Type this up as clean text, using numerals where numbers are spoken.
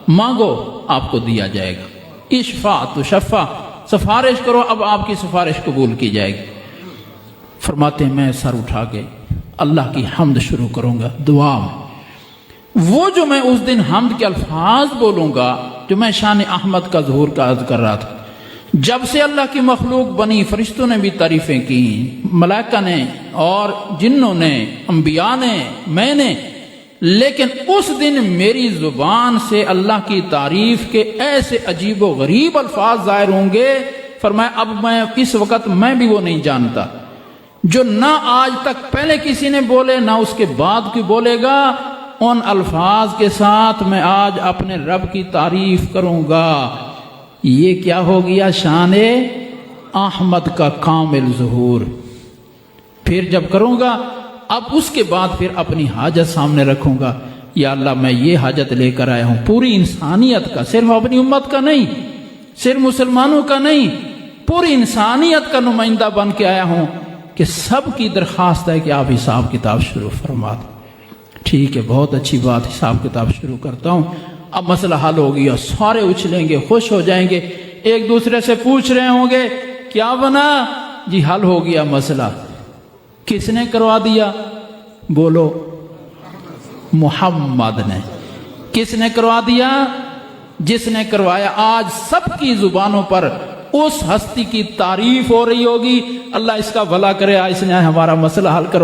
مانگو آپ کو دیا جائے گا، اشفا تو شفا، سفارش کرو اب آپ کی سفارش قبول کی جائے گی۔ فرماتے ہیں میں سر اٹھا کے اللہ کی حمد شروع کروں گا دعا میں۔ وہ جو میں اس دن حمد کے الفاظ بولوں گا جو میں شان احمد کا ظہور کا عرض کر رہا تھا، جب سے اللہ کی مخلوق بنی فرشتوں نے بھی تعریفیں کی، ملائکہ نے اور جنوں نے، انبیاء نے، میں نے، لیکن اس دن میری زبان سے اللہ کی تعریف کے ایسے عجیب و غریب الفاظ ظاہر ہوں گے، فرمایا اب میں اس وقت میں بھی وہ نہیں جانتا جو نہ آج تک پہلے کسی نے بولے نہ اس کے بعد کوئی بولے گا۔ ان الفاظ کے ساتھ میں آج اپنے رب کی تعریف کروں گا۔ یہ کیا ہو گیا؟ شان احمد کا کامل ظہور۔ پھر جب کروں گا اب اس کے بعد پھر اپنی حاجت سامنے رکھوں گا، یا اللہ میں یہ حاجت لے کر آیا ہوں پوری انسانیت کا، صرف اپنی امت کا نہیں، صرف مسلمانوں کا نہیں، پوری انسانیت کا نمائندہ بن کے آیا ہوں کہ سب کی درخواست ہے کہ آپ حساب کتاب شروع فرما دیں۔ ٹھیک ہے، بہت اچھی بات، حساب کتاب شروع کرتا ہوں۔ اب مسئلہ حل ہو گیا، سارے اچھلیں گے، خوش ہو جائیں گے، ایک دوسرے سے پوچھ رہے ہوں گے کیا بنا؟ جی حل ہو گیا مسئلہ۔ کس نے کروا دیا؟ بولو، محمد نے۔ کس نے کروا دیا؟ جس نے کروایا۔ آج سب کی زبانوں پر اس ہستی کی تعریف ہو رہی ہوگی، اللہ اس کا بھلا کرے، اس نے ہمارا مسئلہ حل کروا